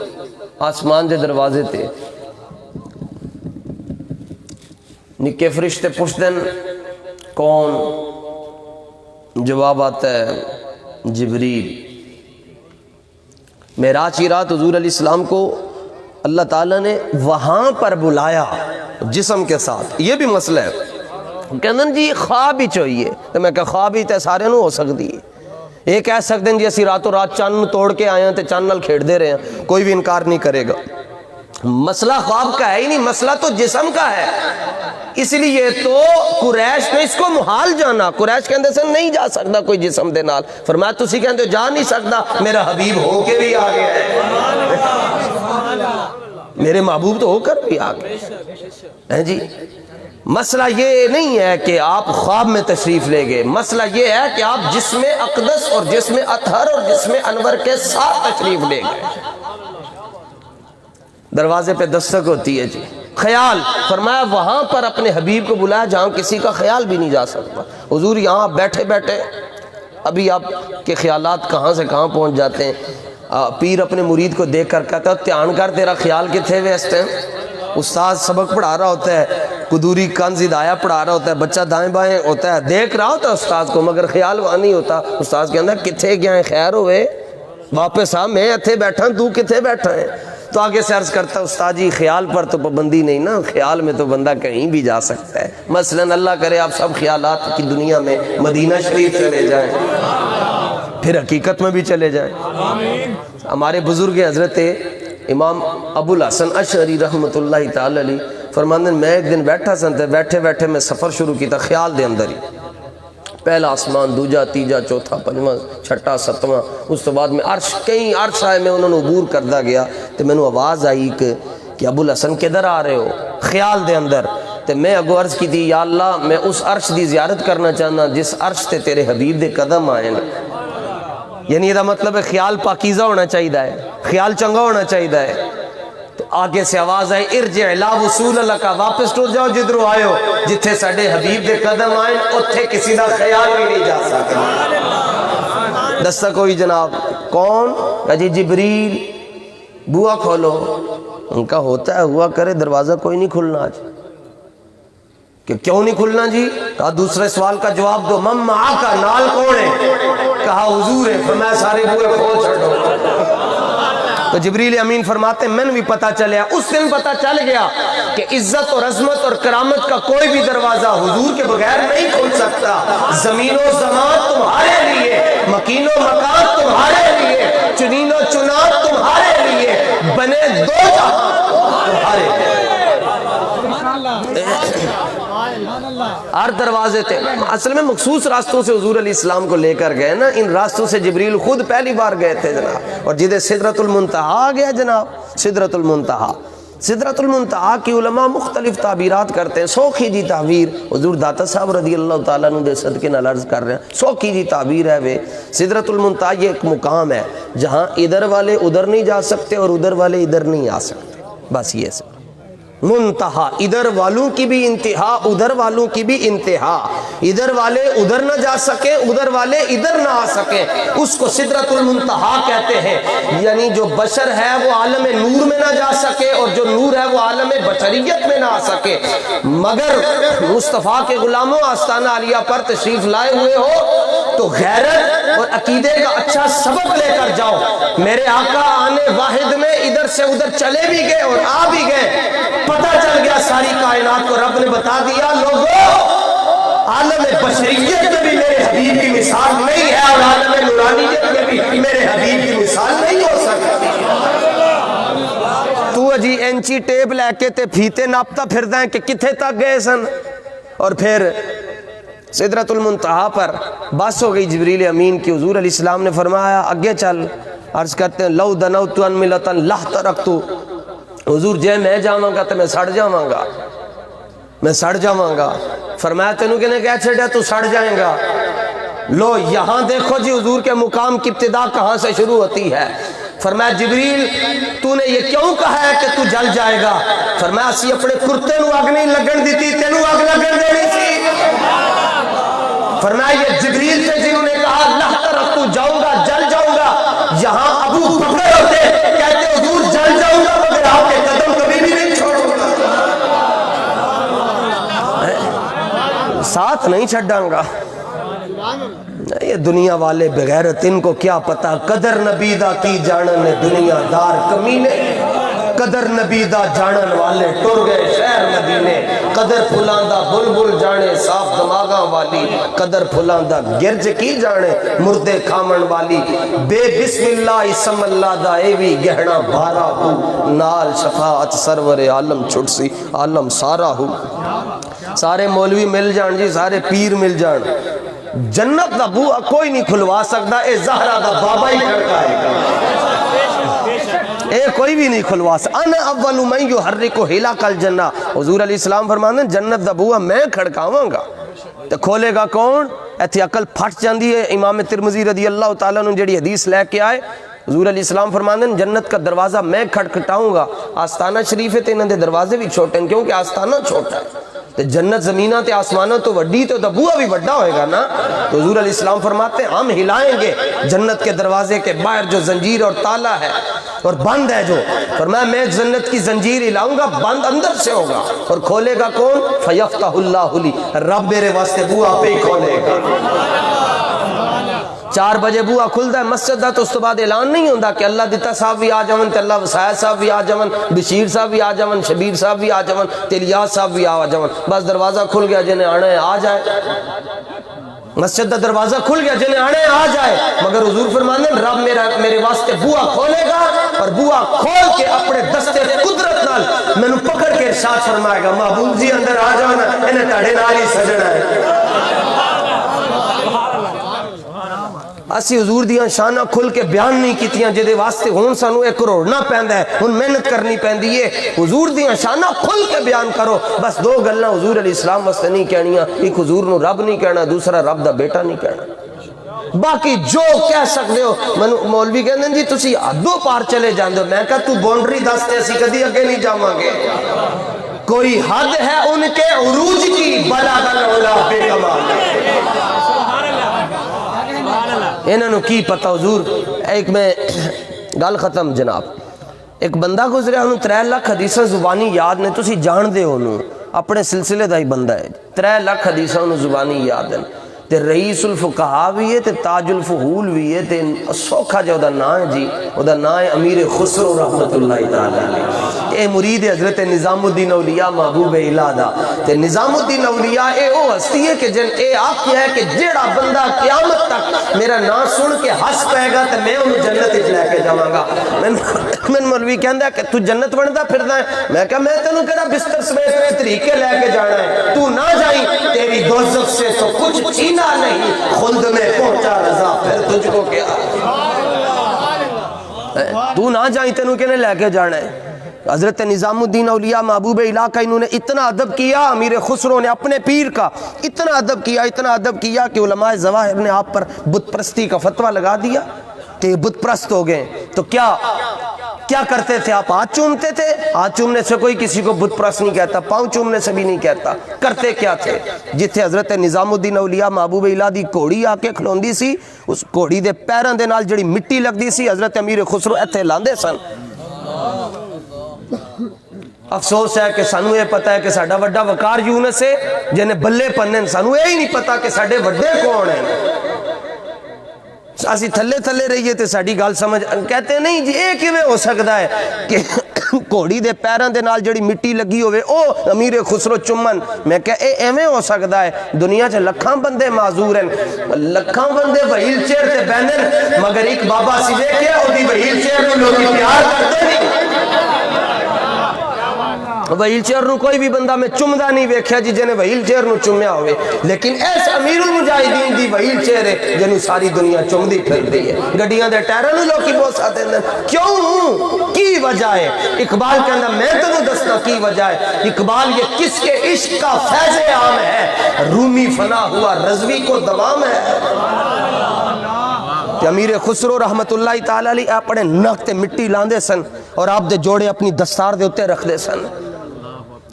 آسمان دے دروازے تے نکے فرشتے پوچھدن کون؟ جواب آتا ہے جبریل. معراج کی رات حضور علیہ السلام کو اللہ تعالیٰ نے وہاں پر بلایا جسم کے ساتھ. یہ بھی مسئلہ ہے. کہندن جی خواب ہی چاہیے. تو میں کہا خواب ہی تے سارے نو ہو سکتی ہے. یہ کہہ سکتے ہیں جی اسی راتوں رات چاند توڑ کے آئے ہیں تے چاند نال کھیڑ دے رہے ہیں، کوئی بھی انکار نہیں کرے گا. مسئلہ خواب کا ہے ہی نہیں، مسئلہ تو جسم کا ہے. اس لیے تو قریش نے اس کو محال جانا. قریش کہندے سے نہیں جا سکتا کوئی جسم دے نال. فرمایا تسی کہندے ہو جا نہیں سکتا، میرا حبیب ہو کے بھی آ گیا ہے، میرے محبوب تو ہو کر بھی آ گئے. جی مسئلہ یہ نہیں ہے کہ آپ خواب میں تشریف لے گئے، مسئلہ یہ ہے کہ آپ جسم اقدس اور جسم اطہر اور جسم انور کے ساتھ تشریف لے گئے. دروازے پہ دستک ہوتی ہے جی. خیال فرمایا وہاں پر اپنے حبیب کو بلایا جہاں کسی کا خیال بھی نہیں جا سکتا. حضور یہاں بیٹھے بیٹھے ابھی آپ کے خیالات کہاں سے کہاں پہنچ جاتے ہیں. پیر اپنے مرید کو دیکھ کر کہتا ہے دھیان کر تیرا خیال کتنے ہوئے اس ٹائم. استاد سبق پڑھا رہا ہوتا ہے، قدوری کنز ہدایہ پڑھا رہا ہوتا ہے، بچہ دائیں بائیں ہوتا ہے، دیکھ رہا ہوتا ہے استاد کو مگر خیال وہاں نہیں ہوتا. استاد کہتا ہے کتنے گیا ہے، خیر ہوئے واپس آ، میں اتھے بیٹھا تو کتھے بیٹھا ہے؟ تو آگے سے عرض کرتا استاد جی خیال پر تو پابندی نہیں نا، خیال میں تو بندہ کہیں بھی جا سکتا ہے، مثلا اللہ کرے آپ سب خیالات کی دنیا میں مدینہ شریف چلے جائیں، پھر حقیقت میں بھی چلے جائیں۔ ہمارے بزرگ حضرت امام ابو الحسن اشعری رحمۃ اللہ تعالی علیہ فرماندے میں ایک دن بیٹھا سن تے بیٹھے بیٹھے میں سفر شروع کیتا خیال دے اندر ہی، پہلا آسمان، دوجا، تیجا، چوتھا، پنجواں، چھٹا، ستواں، اس تو بعد میں عرش، کئی عرش آئے، میں انہوں نے عبور کردا گیا تے میں نے آواز آئی کہ ابو الحسن کدھر آ رہے ہو؟ خیال دے اندر تے میں اگو عرض کی تھی یا اللہ میں اس عرش دی زیارت کرنا چاہنا جس عرش تے تیرے حبیب دے قدم آئے نا، یعنی یہ مطلب ہے خیال پاکیزہ ہونا چاہیے ہے، خیال چنگا ہونا چاہیے ہے۔ تو آگے سے آواز آئی ارجع لا وصول لکا، واپس ٹر جاؤ جدھروں آئے ہو، جتھے ساڈے حبیب دے قدم آئے اتھے کسی دا خیال بھی نہیں جا سکتا۔ دستا کوئی جناب کون؟ جی جبریل، بوا کھولو۔ ان کا ہوتا ہے ہوا کرے دروازہ کوئی نہیں کھلنا آج، کہ کیوں نہیں کھلنا جی؟ کہا دوسرے سوال کا جواب دو، مم معاکا، نال کون ہے؟ کہا حضور ہے۔ فرمایا سارے بوئے کھول چھڑو۔ تو جبریل امین فرماتے ہیں میں نے بھی پتہ چلیا، اس دن پتہ چل گیا کہ عزت اور عظمت اور کرامت کا کوئی بھی دروازہ حضور کے بغیر نہیں کھل سکتا۔ زمین و زمان تمہارے لیے، مکین و مکان تمہارے لیے، چنین و چنان تمہارے لیے، بنے دو جہاں تمہارے لیے۔ ہر دروازے تھے، اصل میں مخصوص راستوں سے حضور علیہ السلام کو لے کر گئے نا، ان راستوں سے جبریل خود پہلی بار گئے تھے جناب، اور جدھے سدرۃ المنتہا آ گیا جناب، سدرۃ المنتہا۔ سدرۃ المنتہا کی علماء مختلف تعبیرات کرتے ہیں، سوکھی جی تعبیر حضور داتا صاحب رضی اللہ تعالیٰ عنہ دے صدقے نال عرض کر رہے ہیں، سوکھی جی تعبیر ہے وہ سدرۃ المنتہا، یہ ایک مقام ہے جہاں ادھر والے ادھر نہیں جا سکتے اور ادھر والے ادھر نہیں آ سکتے، بس یہ سب منتہا، ادھر والوں کی بھی انتہا، ادھر والوں کی بھی انتہا، ادھر والے ادھر نہ جا سکیں، ادھر والے ادھر نہ آ سکیں، اس کو سدرۃ المنتہا کہتے ہیں۔ یعنی جو بشر ہے وہ عالم نور میں نہ جا سکے اور جو نور ہے وہ عالم بشریت میں نہ آ سکے، مگر مصطفیٰ کے غلاموں آستانہ عالیہ پر تشریف لائے ہوئے ہو تو غیرت اور عقیدے کا اچھا سبق لے کر جاؤ۔ میرے آقا آنے واحد میں ادھر سے ادھر چلے بھی گئے اور آ بھی گئے، پتہ چل گیا ساری کائنات کو رب نے بتا دیا لوگوں عالم بشریت میں بھی میرے حبیب کی مثال نہیں ہے اور عالم نورانیت میں بھی میرے حبیب کی مثال نہیں ہو سکتی۔ تو جی انچی ٹیپ لے کے تے پھیتے ناپتا پھردا ہے کہ کتھے تک گئے سن، اور پھر سدرۃ المنتہا پر بس ہو گئی جبریل امین کی، حضور علیہ السلام نے فرمایا آگے چل، عرض کرتے ہیں لو دنوت ان ملتا لہ ترکتو، حضور جے میں جاواں گا تو میں سڑ جاواں گا، میں سڑ جاواں گا۔ فرمایا تینوں کہنے کہہ چھڑیا تو سڑ جائیں گا۔ لو یہاں دیکھو جی حضور کے مقام کی ابتدا کہاں سے شروع ہوتی ہے۔ فرمایا جبریل تو نے یہ کیوں کہا ہے کہ تو جل جائے گا؟ فرمایا اسی اپنے کرتے نو اگ نہیں لگن دیتی، تینوں اگ لگن دینی سی۔ فرمایا یہ جبریل تھے جنہوں نے کہا لہ ترکتو، جاؤں گا جل جاؤں گا۔ یہاں ابو بکر ہوتے کہتے حضور جل جاؤں گا مگر آپ کے قدم کبھی بھی نہیں چھوڑوں گا، ساتھ نہیں چھڑاں گا۔ یہ دنیا والے بغیرت، ان کو کیا پتا قدر نبی دا کی جانن نے دنیا دار کمینے، قدر نبی دا جانن والے ٹر گئے شہر مدینے، قدر پھلاندہ بلبل جانے صاف دماغاں والی، قدر پھلاندہ گرج کی جانے مردے کھامن والی، بے بسم اللہ اسم اللہ دا اے وی گہنا بھارا ہو، نال شفاعت سرور عالم چھٹ سی عالم سارا ہو۔ سارے مولوی مل جان جی، سارے پیر مل جان، جنت دا بوہا کوئی نہیں کھلوا سکتا، اے زہرا دا بابا ہی کھڑکائے گا، اے کوئی بھی نہیں کھلوا سکتا۔ انا اول من یحرک حلق الجنہ، حضور علیہ السلام فرماتے ہیں جنت دا بوہا میں کھڑکاواں گا، تو کھولے گا کون؟ ایتھے عقل پھٹ جاندی ہے۔ امام ترمذی رضی اللہ تعالیٰ عنہ جڑی حدیث لے کے آئے، حضور علیہ السلام فرماتے ہیں جنت کا دروازہ میں کھٹکھٹاؤں گا۔ آستانہ شریف ہے تے انہاں دے دروازے بھی چھوٹے ہیں کیونکہ آستانہ چھوٹا ہے، تے جنت زمینہ تے آسمانہ تو وڈی تو دبوہ بھی وڈا ہوئے گا نا۔ تو حضور علیہ السلام فرماتے ہیں ہم ہلائیں گے جنت کے دروازے کے باہر جو زنجیر اور تالا ہے اور بند ہے جو، فرمایا میں جنت کی زنجیر ہلاؤں گا، بند اندر سے ہوگا، اور کھولے گا کون؟ فیفتح اللہ لی، رب میرے واسطے بوہا پہ ہی کھولے گا۔ 4 بجے بوا کھلدا ہے مسجد دا تو اس تو بعد اعلان نہیں ہوندا کہ اللہ دتا صاحب بھی آ جاون تے اللہ وسائل صاحب بھی آ جاون بشیر صاحب بھی آ جاون شبیر صاحب بھی آ جاون تے الیاس صاحب بھی آ جاون بس دروازہ کھل گیا جنہیں آنا ہے آ جائے مسجد دا دروازہ کھل گیا جنہیں آنے آ جائے مگر حضور فرمانے رب میرے واسطے بوا کھولے گا اور بوا کھول کے اپنے دستے قدرت نال میں نے پکڑ کے ارشاد فرمائے گا محبوب جی اندر آ جانا انہیں تاڑے نال ہی سجنا ہے اسی حضور دیاں شانہ کھل کے بیان نہیں کیتیاں جدے واسطے ہون سانو ایک کروڑنا پہندہ ہے ہن محنت کرنی پہندی ہے حضور دیاں شانہ کھل کے بیان کرو بس 2 گلنا حضور علیہ السلام واسطے نہیں کہنیاں ایک حضور نو رب نہیں کہنا دوسرا رب دا بیٹا نہیں کہنا باقی جو کہہ سکتے ہو مولوی کہندے ہیں جی تسی حدوں پار چلے جاندے ہو میں کہا تو بونڈری دستے اسی کدی اگے نہیں جاواں گے کوئی حد ہے ان کے عروج کی بلغ العلا بے کمال انہوں نے کی پتہ حضور ایک میں گل ختم جناب ایک بندہ گزرے انہوں 3 لاکھ حدیثہ زبانی یاد نے تسی جان دے انہوں اپنے سلسلے دا ہی بندہ ہے 3 لاکھ حدیثہ انہوں زبانی یاد ہیں تے رئیس الفقہا بھی ہے تے تاج الفحول بھی ہے تے سوکھا جو دا نا ہے جی او دا نا ہے امیر خسرو رحمت اللہ تعالی اے مرید حضرت نظام الدین اولیاء محبوب الہ دا تے نظام الدین اولیاء اے او ہستی ہے کہ جن اے آقی ہے کہ جیڑا بندہ قیامت تک میرا نا سن کے ہس پائے گا تے میں انہوں جنت اچ لے کے جاواں گا میں مولوی کہندا ہے کہ تو جنت بندا پھردا ہے میں کہا میں تینوں کہڑا بستر سمیت طریقے لے کے جانا ہے تو نہ جائیں تیری دوزخ سے تو کچھ چھینا نہیں خلد میں پہنچا رضا پھر تجھ کو کیا تو نہ جائیں تینوں کہنے لے کے جانا ہے حضرت نظام الدین اولیاء محبوب الہ کا انہوں نے اتنا ادب کیا امیر خسرو نے اپنے پیر کا اتنا ادب کیا کہ علماء ظواہر نے آپ پر بت پرستی کا فتوہ لگا دیا کہ بت پرست ہو گئے تو کیا کرتے تھے آپ ہاتھ چومتے تھے ہاتھ چومنے سے کوئی کسی کو بت پرست نہیں کہتا پاؤں چومنے سے بھی نہیں کہتا کرتے کیا تھے جتھے حضرت نظام الدین اولیاء محبوب الہ دی کوڑی آ کے کھلوندی سی اس کوڑی دے پیراں دے نال جڑی مٹی لگدی سی حضرت امیر خسرو ایتھے لاندے سن افسوس ہے کہ سانو یہ پتا ہے کہ ساڈا وڈا وقار یونس ہے جنہیں بلے پنن سانو یہ ہی نہیں پتا کہ ساڈے وڈے کون ہیں اسی تھلے رہیے تے ساڈی گل سمجھ کہتے نہیں جی اے کیویں ہو سکدا ہے کہ گھوڑی دے پیراں دے نال جڑی مٹی لگی ہوئے او امیر خسرو چمن میں کہ اے ایویں ہو سکدا ہے دنیا چ لکھاں بندے معذور ہیں لکھاں بندے وہیل چیئر تے بہنن مگر ایک بابا سی ویکھیا او دی وہیل چیئر نوں لوگ پیار کردے نہیں وہیل چیئر نو کوئی بھی بندہ میں چمدہ نہیں ویکھیا جی جنہیں وہیل چیئر نو چمیا ہوئے لیکن ایس امیر المجاہدین دی وہیل چیئر ہے جنہوں ساری دنیا چمدی پھر دی ہے گڑیاں دے ٹیرہ نو لوگ کی بہت ساتھ ہیں کیوں کی وجہ ہے اقبال کہنا میں تنوں دسنا کی وجہ ہے اقبال یہ کس کے عشق کا فیض عام ہے رومی فنا ہوا رضوی کو دوام ہے کہ امیر خسرو رحمت اللہ تعالی علیہ اپنے نک تے مٹی لاندے سن اور آپ دے جوڑے اپنی دستار دے ہوتے رکھ دے سن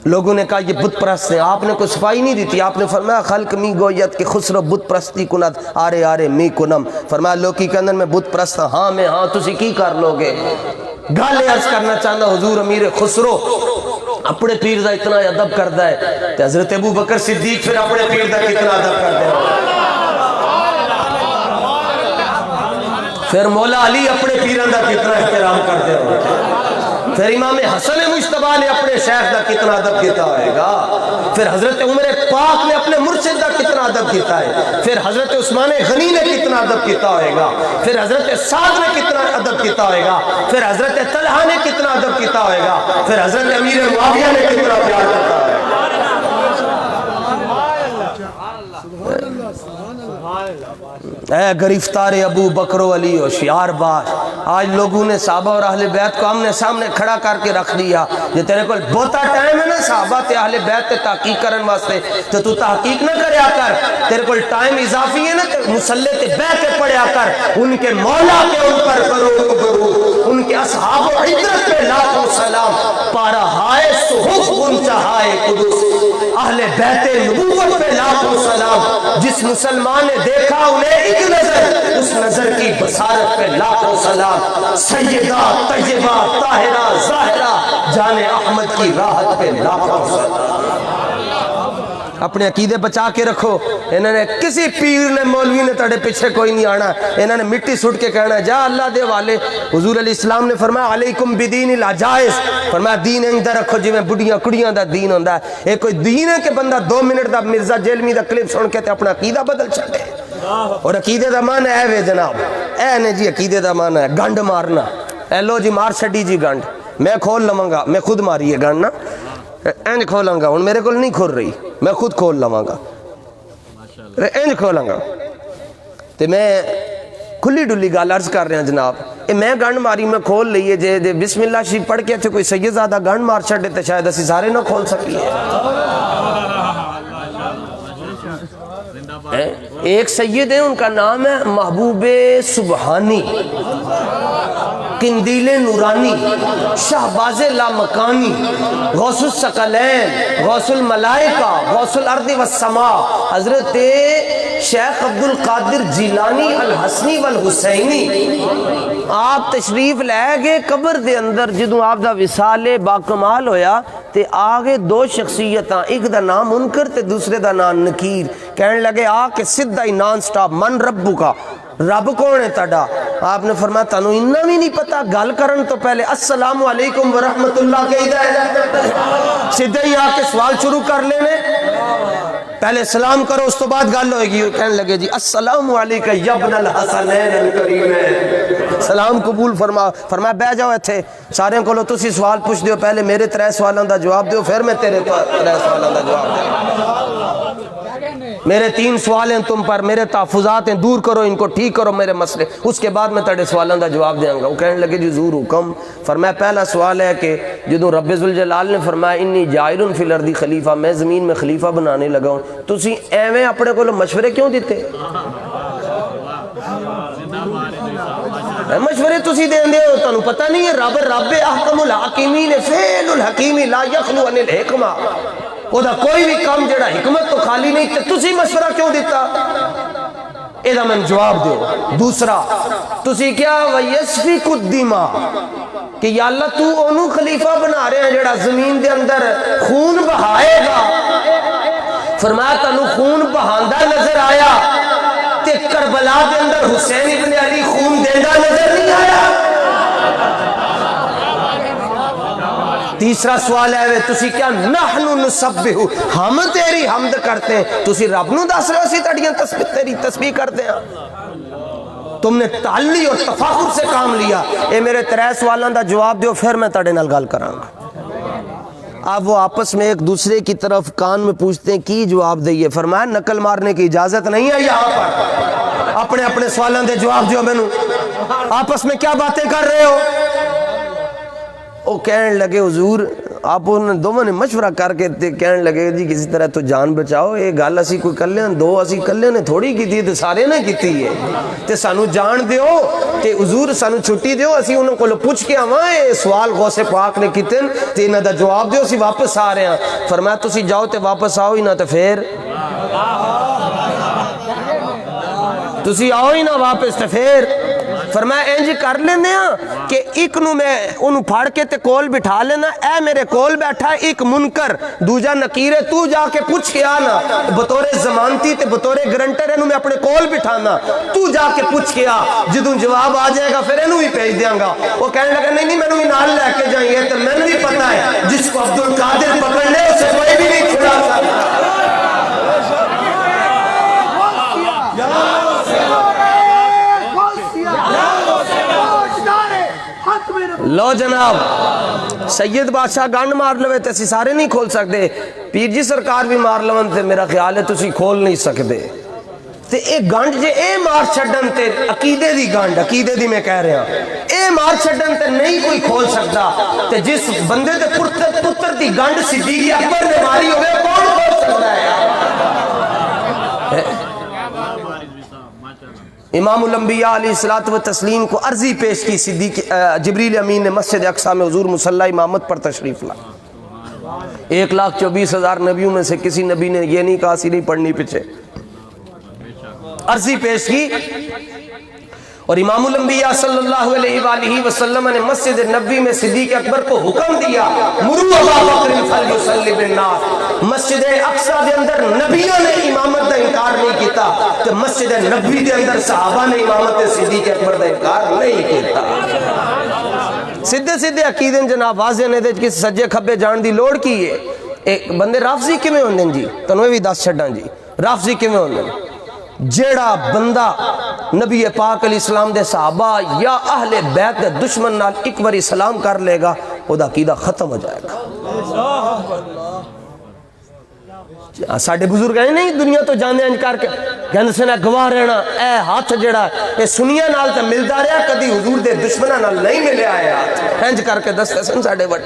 لوگوں نے کہا یہ بت پرست ہیں آپ نے کوئی صفائی نہیں دیتی آپ نے فرمایا خلق می گویت کہ خسرو بت پرستی کند آرے می کنم فرمایا لوگ کی کندن میں بت پرست ہاں میں ہاں تسی کی کر لوگے گالے عرض کرنا چاہتا حضور امیر خسرو اپنے پیر دا اتنا ادب کردہ ہے کہ حضرت ابو بکر صدیق پھر اپنے پیر دا کتنا ادب کردہ ہے پھر مولا علی اپنے پیران دا کتنا احترام کردہ ہے پھر امام حسن مجتبیٰ نے اپنے شیخ دا کتنا ادب کیتا ہوئے گا پھر حضرت عمر پاک نے اپنے مرشد دا کتنا ادب کیتا ہے پھر حضرت عثمان غنی نے کتنا ادب کیتا ہوئے گا پھر حضرت سعد نے کتنا ادب کیتا ہوئے گا پھر حضرت طلحہ نے کتنا ادب کیتا ہوئے گا پھر حضرت امیر معاویہ نے کتنا پیار کرتا ہے اے گرفتار ابو بکر و علی ہوشیار باش آج لوگوں نے صحابہ اور اہل بیت کو ہم نے سامنے کھڑا کر کے رکھ دیا یہ تیرے کو بہتا ٹائم ہے نا صحابہ تے اہل بیت تے تحقیق کرن واسطے تو تحقیق نہ کریا کر تیرے کو ٹائم اضافی ہے نا تے مسلح تے بیٹھ کے پڑھیا کر ان کے مولا کے ان پر کرو درود ان کے اصحاب و عدرت پہ لاکھوں سلام پارا ہائے صحف گنچہ ہائے قدس اہل بیت نبوت پہ لاکھوں سلام جس مسلمان نے دیکھا انہیں ایک نظر اس نظر کی بصارت پہ لاکھوں سلام سیدہ طیبہ طاہرہ ظاہرہ جان احمد کی راحت پہ لاکھوں سلام اپنے عقیدے بچا کے رکھو. انہوں نے کسی پیر نے مولوی نے تڑے پیچھے کوئی نہیں آنا. انہوں نے مٹی سٹ کے کہنا جا اللہ دے والے. حضور علیہ السلام نے فرمایا علیکم بدین العجائز، فرمایا دین اندر رکھو جی میں بڑھیاں کڑیاں دا دین ہوندہ ہے. ایک کوئی دین ہے کہ بندہ 2 منٹ دا مرزا جیلمی دا کلپ سن کے تے اپنا عقیدہ بدل چھڑے. اور عقیدے دا معنی ہے وے جناب، اے نے جی عقیدے دا معنی ہے گنڈ مارنا. اے لو جی مار چھڑی جی گنڈ، میں کھول لواں گا. میں خود ماری ہے گنڈ نا، اینج کھولاں گا. ہن میرے کول نہیں کھول رہی، میں خود کھول لواں گا. اینج کھولاں گا تے میں کھلی ڈلی گل عرض کر رہا جناب. اے میں گنڈ ماری میں کھول لئیے جے بسم اللہ شریف پڑھ کے تھے کوئی سید زادہ گنڈ مار چھڑے تے شاید اسی سارے نہ کھول سکیے. ایک سید ہیں ان کا نام ہے محبوب سبحانی، قندیل نورانی، شہباز لامکانی، غوث الثقلین، غوث الملائکہ، غوث الارض والسماء، حضرت شیخ عبدالقادر جیلانی الحسنی والحسینی. آپ تشریف لے گئے قبر دے اندر جدوں آپ دا وصال باکمال ہویا تے آگے 2 شخصیتاں، ایک دا نام منکر تے دوسرے دا نام نکیر. کہنے لگے آ کے سدھا ہی نان سٹاپ من ربو کا، رب کون ہے تڑا؟ آپ نے فرمایا تانوں انہاں بھی نہیں پتا، گل کرن تو پہلے السلام علیکم ورحمت اللہ کہیدا ہے. سدھا ہی آ کے سوال شروع کر لینے، پہلے سلام کرو اس تو بعد گل ہوئے گی. کہنے لگے جی السلام علیکہ یا ابن الحسنین الکریمین، سلام قبول فرمایا بہ جاؤ ایتھے سارے کو. تسی سوال پوچھ دیو، پہلے میرے 3 سوالاں دا جواب دیو، پھر میں تیرے 3 سوالاں دا جواب دیو. میرے 3 سوال ہیں تم پر، میرے تحفظات ہیں، دور کرو ان کو، ٹھیک کرو میرے مسئلے، اس کے بعد میں تیرے سوالاں دا جواب دیں گا. وہ کہنے لگے جی ضرور حکم. فرمایا پہلا سوال ہے کہ جدوں رب ذوالجلال نے فرمایا انی جاعل فی الارض خلیفہ، میں زمین میں خلیفہ بنانے لگا ہوں، تسی ایویں اپنے کو مشورے کیوں دیتے؟ مشورے تسی دین دے ہو، تانوں پتہ نہیں ہے رب احکم الحاکمین، فعل الحکیم لا یخلو عن الحکمہ. وہ دا کوئی بھی کام جڑا حکمت تو خالی نہیں تے تسی مشورہ کیوں دیتا؟ ایدہ میں جواب دیو. دوسرا تسی کیا وَيَسْفِكُ الدِّمَاء کہ یا اللہ تو انہوں خلیفہ بنا رہے ہیں جڑا زمین دے اندر خون بہائے گا. فرمایا تانوں خون بہاندہ نظر آیا تے کربلا دے اندر حسین ابن علی خون دیندہ نظر نہیں آیا؟ تیسرا سوال ہے تسی کیا نحن نسبح، ہم تیری حمد کرتے ہیں، تسی رب نو دس رہے ہو اسی تڑیاں تیری تسبیح کرتے ہیں. تم نے تعلی اور تفاخر سے کام لیا. اے میرے 3 سوالاں دا جواب دیو پھر میں تڑے نال گل کراں گا. اب وہ آپس میں ایک دوسرے کی طرف کان میں پوچھتے ہیں کی جواب دئیے. فرمایا نقل مارنے کی اجازت نہیں ہے یہاں پر، اپنے اپنے سوالاں دے جواب دیو. میں نو آپس میں کیا باتیں کر رہے ہو؟ وہ کہنے لگے حضور آپ انہوں دونوں نے مشورہ کر کے کہنے لگے جی کسی طرح تو جان بچاؤ، یہ گل اسی کوئی کلے ہیں 2 اسی کلے نے تھوڑی کی تھی، سارے نے کی تھی ہے تے سانو جان دیو تے حضور سانو چھٹی دیو، اسی انہوں کو پوچھ کے آواں یہ سوال غوث پاک نے کیتے تے انہاں دا جواب دیو، اسی واپس آ رہے ہیں. فرمایا تسی جاؤ تے واپس آؤ ہی نہ تے پھر تسی آؤ ہی نہ واپس تے پھر. فرمایا انج کر لینے ہاں کہ ایک نو میں انہوں پھاڑ کے تے کول بٹھا لینا، اے میرے کول بیٹھا ہے ایک منکر، دوجا نکیرے، تو جا کے پوچھ کے آنا بطور زمانتی تے بطور گرنٹر انہوں میں اپنے کول بٹھانا، تو جا کے پوچھ کے آ، جدوں جواب آ جائے گا پھر انہوں ہی پیج دیاں گا. وہ کہنے لگا نہیں میں نے نال لے کے جائیں گے تو میں نے بھی پتا ہے جس کو عبدالقادر پکڑ لے اسے کوئی بھی نہیں چھڑا سکتا. لو جناب سید بادشاہ گنڈ مار لوے تے اسی سارے نہیں کھول سکتے، پیر جی سرکار بھی مار لون تے میرا خیال ہے تسی کھول نہیں سکتے. تے اے گنڈ جے اے مار چھڑن تے عقیدے دی گنڈ، عقیدے دی میں کہہ رہا اے مار چھڑن تے نہیں کوئی کھول سکتا. تے جس بندے تے پتر دی گنڈ صدیق اکبر نے ماری ہوئے کون کھول سکتا ہے؟ امام الانبیاء علیہ الصلوۃ والتسلیم کو عرضی پیش کی صدیق جبریل امین نے مسجد اقصی میں حضور مصلی امامت پر تشریف لا. 1,24,000 نبیوں میں سے کسی نبی نے یہ نہیں کہا سی نہیں پڑھنی پیچھے. عرضی پیش کی اور امام الانبیاء صلی اللہ علیہ وآلہ وسلم نے مسجد نبوی میں صدیق اکبر کو حکم دیا مرو ابا بکر فلیصلی بالناس، مسجد اقصی دے اندر نبیوں نے امامت دا انکار نہیں کیتا تو مسجد نبوی دے اندر صحابہ نے امامت صدیق اکبر دا انکار نہیں کیتا۔ سیدھے سیدھے عقیدے جناب واضح نے دے کس سجے کھبے جان دی لوڑ کی ہے۔ ایک بندے رافضی کیویں ہوندے جی، تنویں بھی دس چھڈاں جی، رافضی کیویں ہوندے؟ جیڑا بندہ نبی پاک علیہ السلام دے صحابہ یا اہل بیت دے دشمن نال ایک باری سلام کر لے گا او دا عقیدہ ختم ہو جائے گا۔ ساڈے بزرگ ہیں نہیں دنیا تو جانے انج کر کے کہندے سے نہ گواہ رہنا اے ہاتھ جڑا اے سنیا نال تے ملدا رہیا کدی حضور دے دشمناں نال نہیں ملیا ہے ہاتھ، انج کر کے دستے سن ساڈے وٹ،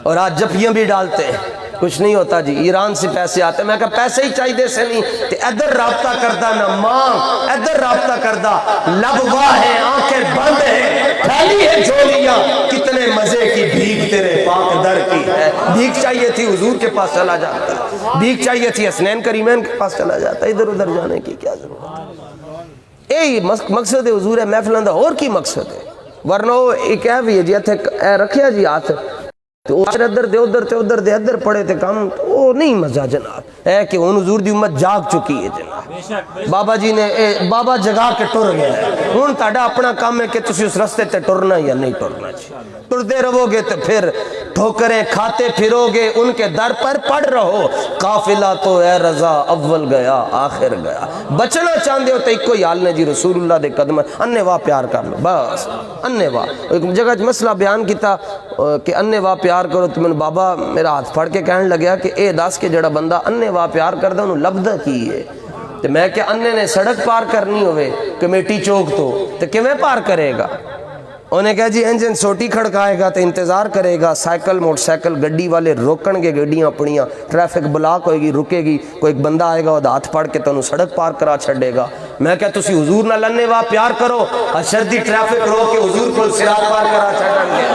اور آج جفیاں بھی ڈالتے ہیں۔ کچھ نہیں ہوتا جی، ایران سے پیسے آتے، میں کہا پیسے ہی چاہیے سے نہیں تے ادھر رابطہ کردہ نہ مانگ، ادھر رابطہ کردہ، لب واہ ہے آنکھیں بند ہیں، پھیلی ہے جولیاں، کتنے مزے کی بھیک تیرے پاک در کی ہے۔ بھیک چاہیے تھی حضور کے پاس چلا جاتا، بھیک چاہیے تھی حسنین کریمین کے پاس چلا جاتا، ادھر ادھر جانے کی کیا ضرورت؟ یہی مقصد حضور ہے محفلوں دا، اور کی مقصد ہے؟ ورنہ وہ ایک ہے بھی ہے جی اتھے رکھیا جی ہاتھ تو ادھر دے ادھر تے ادھر دے ادھر پڑے تے کام، وہ نہیں مزہ جناب ہے کہ ان حضور دی امت جاگ چکی ہے جناب۔ بابا جی نے بابا جگا کے ٹر گیا ہے، ہن تہاڈا اپنا کام ہے کہ تسی اس رستے تے ٹرنا یا نہیں ٹرنا جی۔ ٹردے رہو گے تو پھر ٹھوکریں کھاتے پھرو گے، ان کے در پر پڑ رہو، قافلہ تو اے رضا اول گیا آخر گیا۔ بچنا چاہندے ہو تو ایک کوئی حال نے جی، رسول اللہ دے قدم انے واہ پیار کر لو بس، انے واہ۔ ایک جگہ مسئلہ بیان کیتا کہ انے واہ پیار کرو تو میں بابا میرا ہاتھ پھڑ کے کہنے لگیا کہ اے دس کے جڑا بندہ انے واہ پیار کردا انہوں لبدا کی ہے؟ تو میں کہ انے نے سڑک پار کرنی ہوئے کمیٹی چوک تو کیویں پار کرے گا؟ انہیں کہا جی انجن سوٹی کھڑکائے گا تو انتظار کرے گا، سائیکل موٹر سائیکل گڈی والے روکن گے گڈیاں اپنیاں، ٹریفک بلاک ہوئے گی رکے گی، کوئی ایک بندہ آئے گا وہ ہاتھ پھڑ کے تو انہوں سڑک پار کرا چھڑے گا۔ میں کہا تسی حضور نہ لنے وا پیار کرو، اشردی ٹریفک رو کے حضور کو صراط پار کرا چھڑن گے۔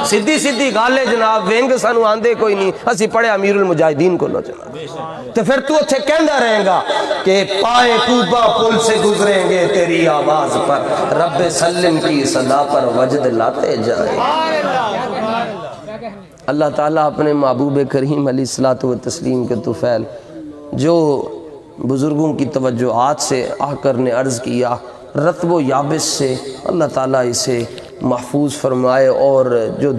سیدھی سیدھی گالے جناب، وینگ سانو آندے کوئی نہیں، اسی پڑھے امیر المجاہدین کو لو جناب۔ تو پھر تو اتھے کہندہ رہیں گا کہ پائے کوبا پل سے گزریں گے تیری آواز پر، رب سلم کی صدا پر وجد لاتے جائیں۔ اللہ تعالیٰ اپنے محبوب کریم علیہ الصلوۃ والتسلیم کے طفیل جو بزرگوں کی توجہات سے آ کر نے عرض کیا، رطب و یابس سے اللہ تعالیٰ اسے محفوظ فرمائے، اور جو